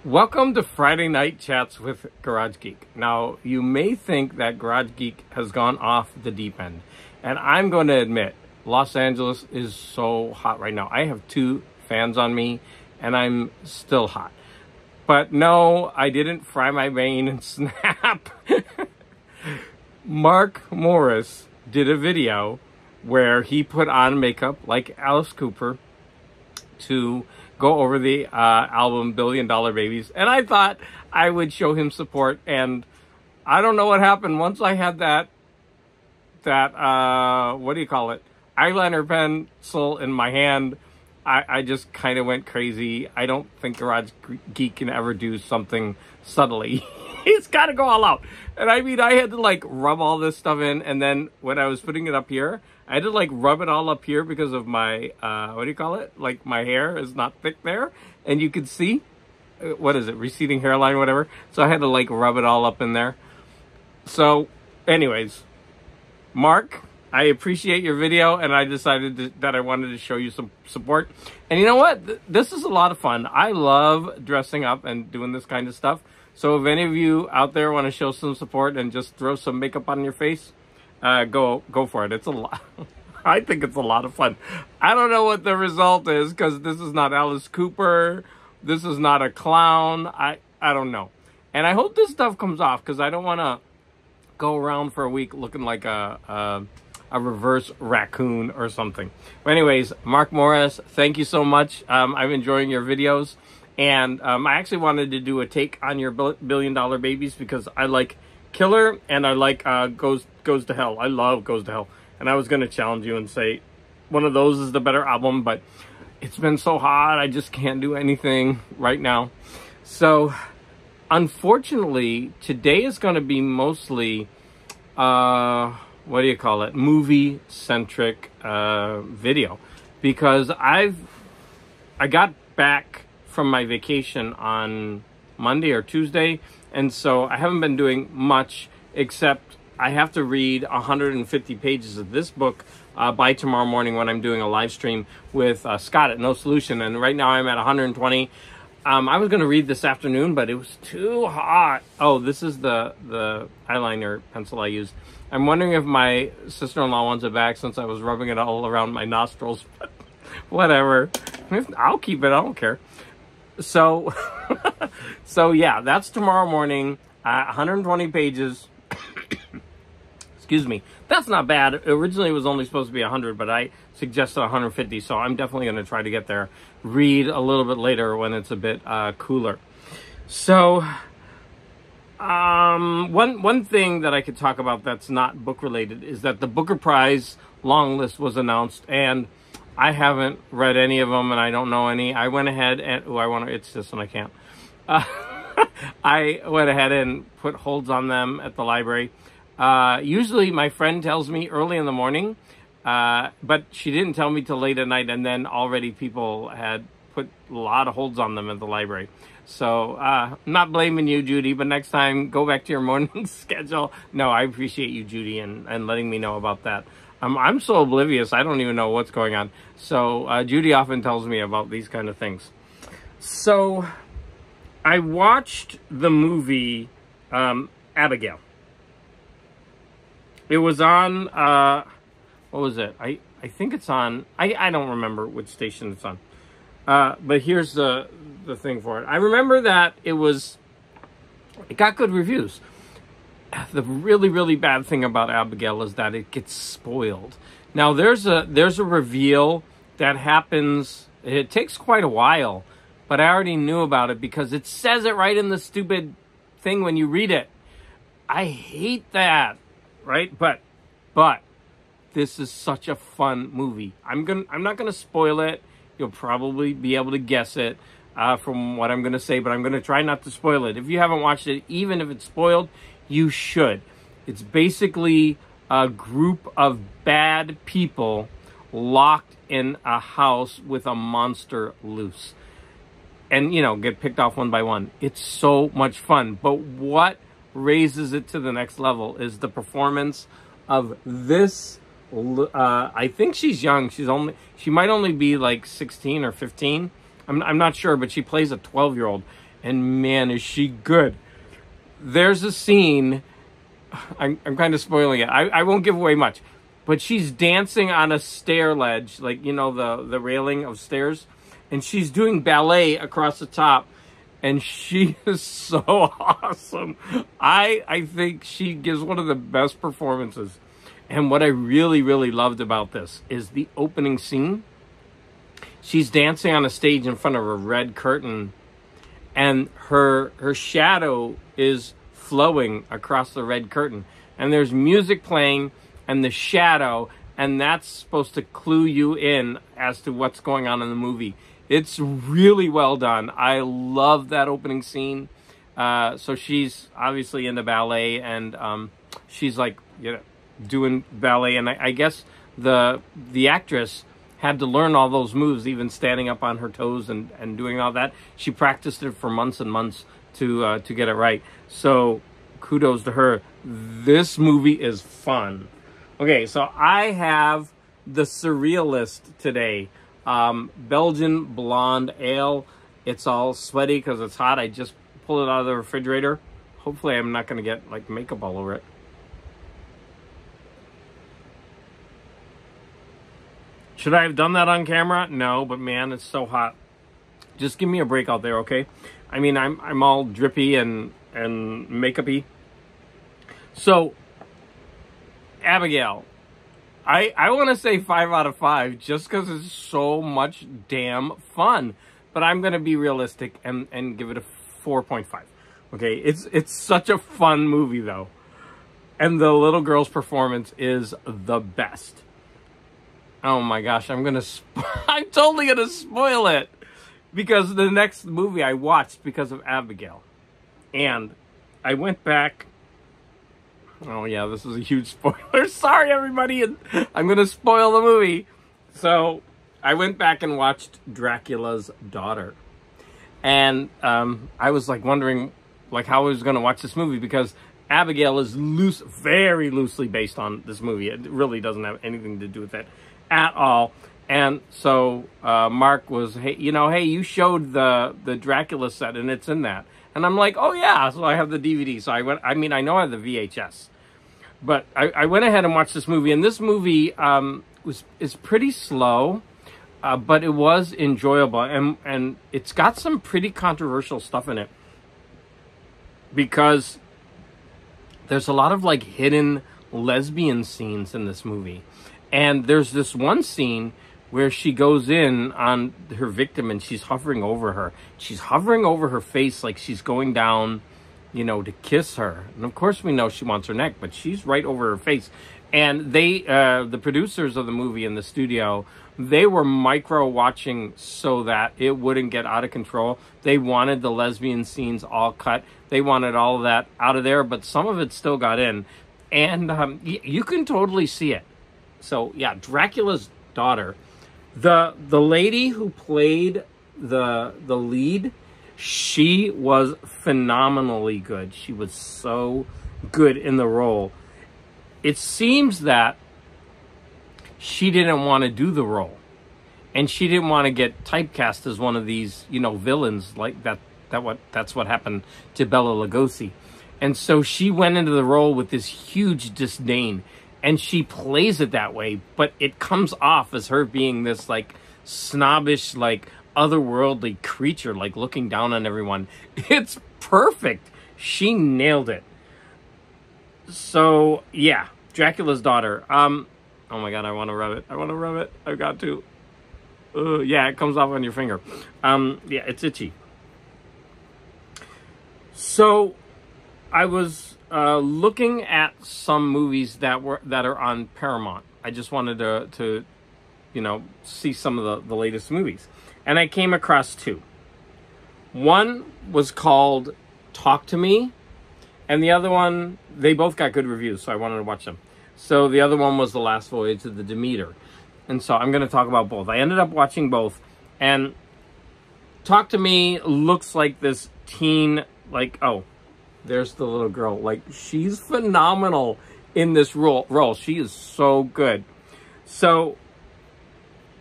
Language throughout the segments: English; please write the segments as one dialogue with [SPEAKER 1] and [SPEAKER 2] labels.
[SPEAKER 1] Welcome to Friday Night Chats with Garage Geek. Now, you may think that Garage Geek has gone off the deep end. And I'm going to admit, Los Angeles is so hot right now. I have 2 fans on me, and I'm still hot. But no, I didn't fry my vein and snap. Mark Morris did a video where he put on makeup like Alice Cooper to go over the album Billion Dollar Babies, and I thought I would show him support. And I don't know what happened once I had that what do you call it, eyeliner pencil in my hand. I just kind of went crazy. I don't think Garage Geek can ever do something subtly. He's got to go all out. And I mean, I had to like rub all this stuff in, and then when I was putting it up here, I had to like rub it all up here because of my, what do you call it? Like my hair is not thick there. And you can see, what is it? Receding hairline, whatever. So I had to like rub it all up in there. So anyways, Mark, I appreciate your video, and I decided that I wanted to show you some support. And you know what? This is a lot of fun. I love dressing up and doing this kind of stuff. So if any of you out there want to show some support and just throw some makeup on your face, go for it. It's a lot. I think it's a lot of fun. I don't know what the result is, because this is not Alice Cooper. This is not a clown. I don't know. And I hope this stuff comes off, because I don't want to go around for a week looking like a reverse raccoon or something. But anyways, Mark Morris, thank you so much. I'm enjoying your videos. And I actually wanted to do a take on your Billion Dollar Babies, because I like Killer and I like Goes to Hell. I love Goes to Hell. And I was going to challenge you and say one of those is the better album, but it's been so hot, I just can't do anything right now. So unfortunately, today is going to be mostly, what do you call it, movie-centric video, because I got back from my vacation on Monday or Tuesday, and so I haven't been doing much, except I have to read 150 pages of this book by tomorrow morning when I'm doing a live stream with Scott at No Solution, and right now I'm at 120. I was going to read this afternoon, but it was too hot. Oh, this is the eyeliner pencil I use. I'm wondering if my sister-in-law wants it back, since I was rubbing it all around my nostrils. But whatever. I'll keep it. I don't care. So, so yeah, that's tomorrow morning. 120 pages. Excuse me. That's not bad. Originally, it was only supposed to be 100, but I suggested 150. So I'm definitely going to try to get there. Read a little bit later when it's a bit cooler. So, one thing that I could talk about that's not book related is that the Booker Prize long list was announced, and I haven't read any of them, and I don't know any. I went ahead and it's this one I can't. I went ahead and put holds on them at the library. Usually my friend tells me early in the morning, but she didn't tell me till late at night, and then already people had put a lot of holds on them at the library. So I'm not blaming you, Judy, but next time go back to your morning schedule. No, I appreciate you, Judy, and letting me know about that. I'm so oblivious, I don't even know what's going on. So Judy often tells me about these kind of things. So I watched the movie Abigail. It was on, what was it? I think it's on, I don't remember which station it's on. But here's the thing for it. I remember that it got good reviews. The really, really bad thing about Abigail is that it gets spoiled. Now, there's a reveal that happens. It takes quite a while, but I already knew about it because it says it right in the stupid thing when you read it. I hate that, right? But this is such a fun movie. I'm not gonna spoil it. You'll probably be able to guess it from what I'm gonna say, but I'm gonna try not to spoil it. If you haven't watched it, even if it's spoiled, you should. It's basically a group of bad people locked in a house with a monster loose. And, you know, get picked off one by one. It's so much fun. But what raises it to the next level is the performance of this. I think she's young. She might only be like 16 or 15. I'm not sure, but she plays a 12-year-old. And man, is she good. There's a scene, I'm kind of spoiling it. I won't give away much, but she's dancing on a stair ledge, like, you know, the railing of stairs, and she's doing ballet across the top, and she is so awesome. I think she gives one of the best performances. And what I really, really loved about this is the opening scene. She's dancing on a stage in front of a red curtain, and her shadow is flowing across the red curtain. And there's music playing and the shadow, and that's supposed to clue you in as to what's going on in the movie. It's really well done. I love that opening scene. So she's obviously into ballet, and she's like, you know, doing ballet. And I guess the actress had to learn all those moves, even standing up on her toes and doing all that. She practiced it for months and months to get it right. So kudos to her. This movie is fun. Okay, so I have the Surrealist today. Belgian blonde ale. It's all sweaty because it's hot. I just pulled it out of the refrigerator. Hopefully I'm not going to get like makeup all over it. Should I have done that on camera? No, but man, it's so hot. Just give me a break out there, okay? I mean, I'm all drippy and makeup-y. So, Abigail, I want to say 5 out of 5 just because it's so much damn fun. But I'm going to be realistic and give it a 4.5. Okay, it's such a fun movie, though. And the little girl's performance is the best. Oh my gosh, I'm totally gonna spoil it, because the next movie I watched because of Abigail. And I went back. Oh yeah, this is a huge spoiler. Sorry everybody, I'm gonna spoil the movie. So I went back and watched Dracula's Daughter. And I was like wondering like how I was gonna watch this movie, because Abigail is very loosely based on this movie. It really doesn't have anything to do with it at all. And so Mark was, hey, you showed the Dracula set and it's in that. And I'm like, oh yeah, so I have the DVD. So I know I have the VHS. But I went ahead and watched this movie, and this movie is pretty slow, but it was enjoyable, and it's got some pretty controversial stuff in it, because there's a lot of like hidden lesbian scenes in this movie. And there's this one scene where she goes in on her victim and she's hovering over her. She's hovering over her face like she's going down, you know, to kiss her. And of course we know she wants her neck, but she's right over her face. And they, the producers of the movie in the studio, they were micro watching so that it wouldn't get out of control. They wanted the lesbian scenes all cut. They wanted all of that out of there, but some of it still got in. And you can totally see it. So yeah, Dracula's Daughter. The lady who played the lead, she was phenomenally good. She was so good in the role. It seems that she didn't want to do the role, and she didn't want to get typecast as one of these, you know, villains like that. That's what happened to Bela Lugosi. And so she went into the role with this huge disdain. And she plays it that way, but it comes off as her being this, like, snobbish, like, otherworldly creature, like, looking down on everyone. It's perfect. She nailed it. So, yeah, Dracula's Daughter. Oh, my God, I want to rub it. I've got to. Yeah, it comes off on your finger. Yeah, it's itchy. So, I was looking at some movies that are on Paramount. I just wanted to you know, see some of the latest movies, and I came across two. One was called Talk to Me, and the other one, they both got good reviews, so I wanted to watch them. So the other one was The Last Voyage of the Demeter, and so I'm going to talk about both. I ended up watching both, and Talk to Me looks like this teen, like, oh, there's the little girl. Like, she's phenomenal in this role. She is so good. So,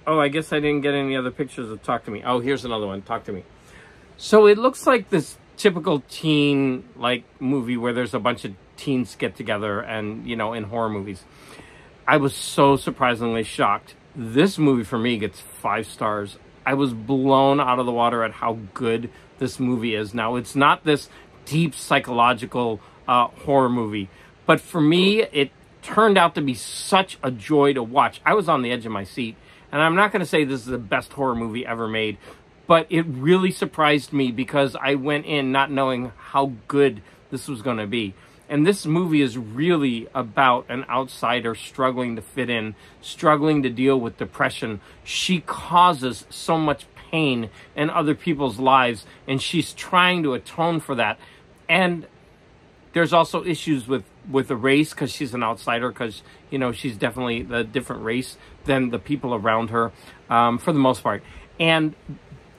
[SPEAKER 1] oh, I guess I didn't get any other pictures of Talk to Me. Oh, here's another one, Talk to Me. So it looks like this typical teen like movie where there's a bunch of teens get together and, you know, in horror movies. I was so surprisingly shocked. This movie for me gets 5 stars. I was blown out of the water at how good this movie is. Now, it's not this deep psychological horror movie, but for me, it turned out to be such a joy to watch. I was on the edge of my seat, and I'm not going to say this is the best horror movie ever made, but it really surprised me because I went in not knowing how good this was going to be. And this movie is really about an outsider struggling to fit in, struggling to deal with depression. She causes so much pain in other people's lives, and she's trying to atone for that. And there's also issues with the race, because she's an outsider, because, you know, she's definitely a different race than the people around her, for the most part. And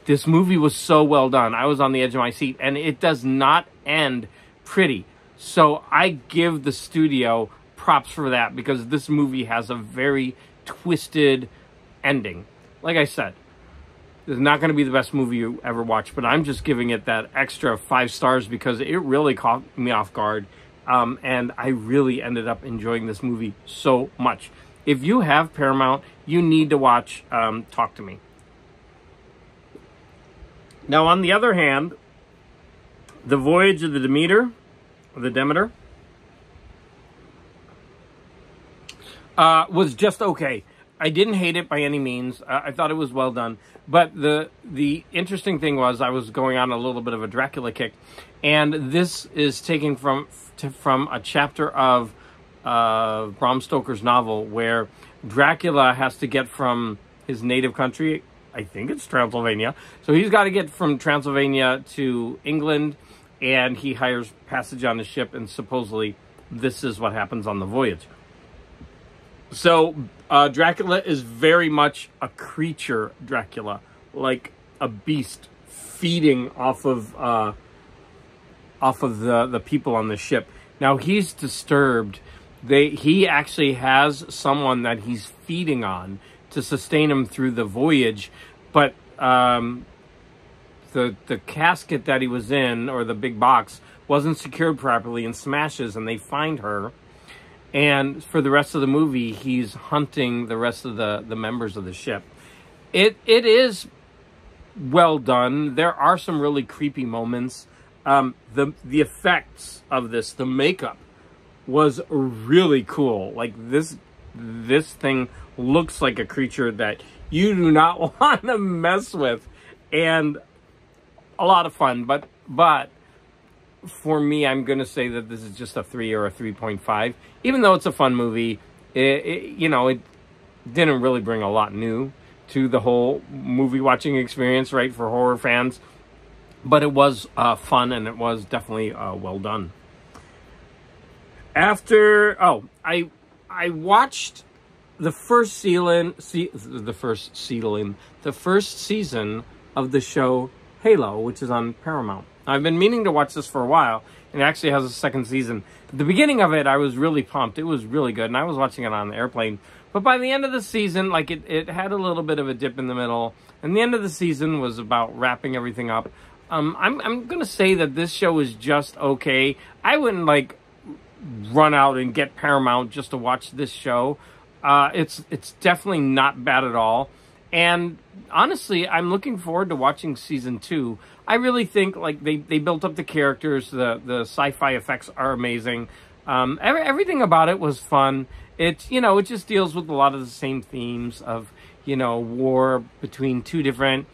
[SPEAKER 1] this movie was so well done. I was on the edge of my seat, and it does not end pretty. So I give the studio props for that, because this movie has a very twisted ending. Like I said, it's not going to be the best movie you ever watch, but I'm just giving it that extra 5 stars because it really caught me off guard. And I really ended up enjoying this movie so much. If you have Paramount, you need to watch Talk to Me. Now, on the other hand, The Voyage of the Demeter was just okay. I didn't hate it by any means. I thought it was well done. But the interesting thing was I was going on a little bit of a Dracula kick, and this is taken from a chapter of Bram Stoker's novel where Dracula has to get from his native country, I think it's Transylvania. So he's got to get from Transylvania to England, and he hires passage on a ship, and supposedly this is what happens on the voyage. So Dracula is very much a creature Dracula, like a beast feeding off of the people on the ship. Now he's disturbed. He actually has someone that he's feeding on to sustain him through the voyage, but the casket that he was in, or the big box, wasn't secured properly and smashes, and they find her. And for the rest of the movie, he's hunting the rest of the members of the ship. It is well done. There are some really creepy moments. The effects of this, the makeup, was really cool. Like this thing looks like a creature that you do not want to mess with, and a lot of fun. But for me, I'm going to say that this is just a 3 or a 3.5. Even though it's a fun movie, it didn't really bring a lot new to the whole movie watching experience, right, for horror fans. But it was fun, and it was definitely well done. I watched the first season of the show Halo, which is on Paramount. I've been meaning to watch this for a while, and it actually has a second season. At the beginning of it, I was really pumped. It was really good, and I was watching it on the airplane. But by the end of the season, like it had a little bit of a dip in the middle, and the end of the season was about wrapping everything up. I'm going to say that this show is just okay. I wouldn't, like, run out and get Paramount just to watch this show. It's definitely not bad at all. And honestly, I'm looking forward to watching season 2. I really think, like, they built up the characters. The sci-fi effects are amazing. Everything about it was fun. It just deals with a lot of the same themes of, war between two different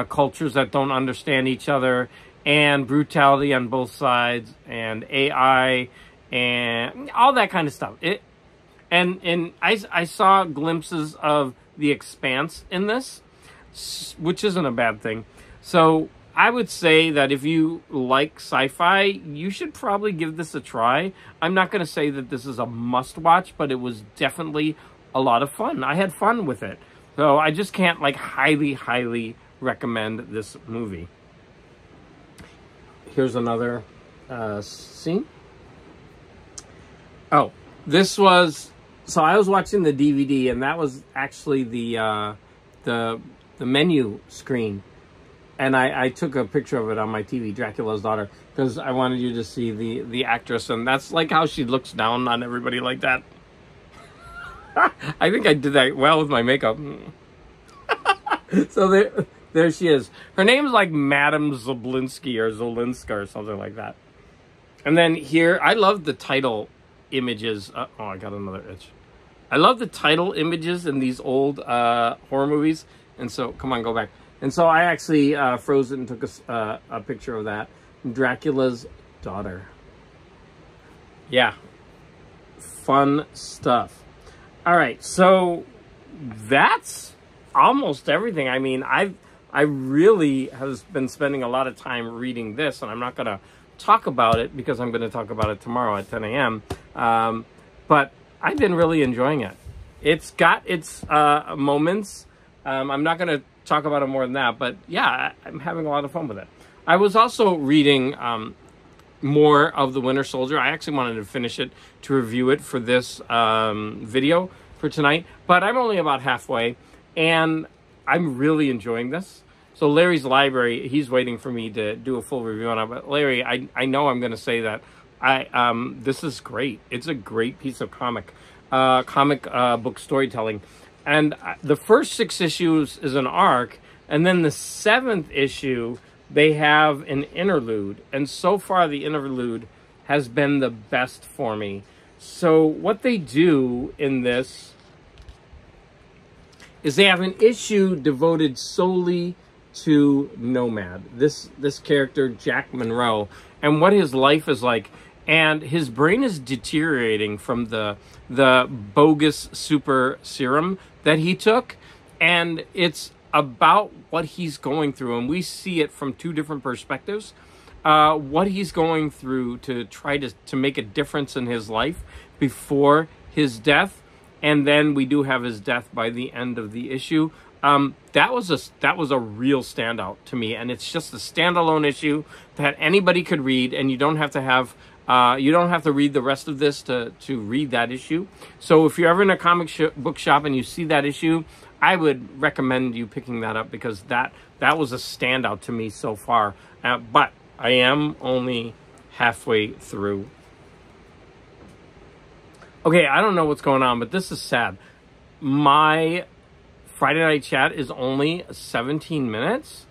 [SPEAKER 1] cultures that don't understand each other, and brutality on both sides, and AI, and all that kind of stuff. And I saw glimpses of The Expanse in this, which isn't a bad thing. So I would say that if you like sci-fi, you should probably give this a try. I'm not going to say that this is a must-watch, but it was definitely a lot of fun. I had fun with it. So I just can't, like, highly recommend this movie. Here's another scene. Oh, this was... So I was watching the DVD, and that was actually the menu screen. And I took a picture of it on my TV, Dracula's daughter, because I wanted you to see the actress, and that's like how she looks down on everybody like that. I think I did that well with my makeup. So there she is. Her name's like Madame Zablinski or Zolinska or something like that. And then here, I love the title images. Oh, I got another itch. I love the title images in these old horror movies. And so, come on, go back. And so I actually froze it and took a picture of that. Dracula's daughter. Yeah. Fun stuff. All right, so that's almost everything. I mean, I really have been spending a lot of time reading this, and I'm not going to talk about it because I'm going to talk about it tomorrow at 10 a.m. But I've been really enjoying it. It's got its moments. I'm not going to talk about it more than that, but yeah, I'm having a lot of fun with it. I was also reading more of The Winter Soldier. I actually wanted to finish it to review it for this video for tonight, but I'm only about halfway, and I'm really enjoying this. So Larry's Library, he's waiting for me to do a full review on it. But Larry, I know I'm going to say that this is great. It's a great piece of comic book storytelling. And the first 6 issues is an arc, and then the 7th issue, they have an interlude. And so far, the interlude has been the best for me. So what they do in this is they have an issue devoted solely to Nomad, this character, Jack Monroe, and what his life is like. And his brain is deteriorating from the bogus super serum that he took. And it's about what he's going through. And we see it from 2 different perspectives. What he's going through to try to make a difference in his life before his death. And then we do have his death by the end of the issue. That was a real standout to me. And it's just a standalone issue that anybody could read. And you don't have to have... you don't have to read the rest of this to read that issue. So if you're ever in a comic book shop and you see that issue, I would recommend you picking that up because that was a standout to me so far. But I am only halfway through. Okay, I don't know what's going on, but this is sad. My Friday Night Chat is only 17 minutes.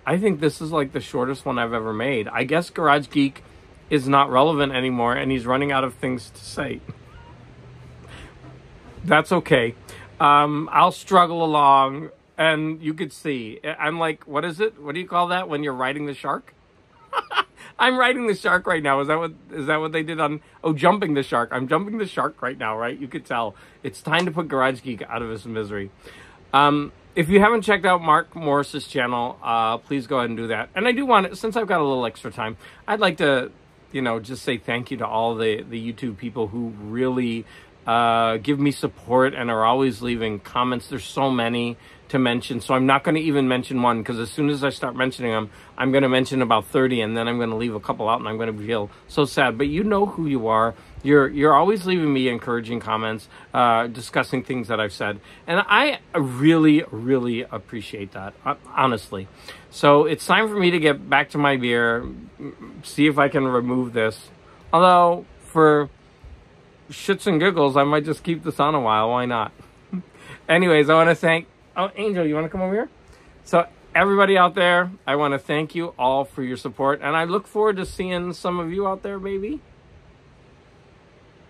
[SPEAKER 1] I think this is like the shortest one I've ever made. I guess Garage Geek is not relevant anymore, and he's running out of things to say. That's okay. I'll struggle along, and you could see. I'm like, what is it? What do you call that when you're riding the shark? I'm riding the shark right now. Is that what they did on... Oh, jumping the shark. I'm jumping the shark right now, right? You could tell. It's time to put Garage Geek out of his misery. If you haven't checked out Mark Morris's channel, please go ahead and do that. And I do want to, since I've got a little extra time, I'd like to, you know, just say thank you to all the YouTube people who really give me support and are always leaving comments. There's so many to mention, so I'm not going to even mention one, because as soon as I start mentioning them, I'm going to mention about 30, and then I'm going to leave a couple out, and I'm going to feel so sad. But you know who you are. You're always leaving me encouraging comments, discussing things that I've said, and I really, really appreciate that, honestly. So it's time for me to get back to my beer, see if I can remove this. Although, for shits and giggles, I might just keep this on a while. Why not? Anyways, I want to thank... Oh, Angel, you want to come over here? So, everybody out there, I want to thank you all for your support, and I look forward to seeing some of you out there, maybe.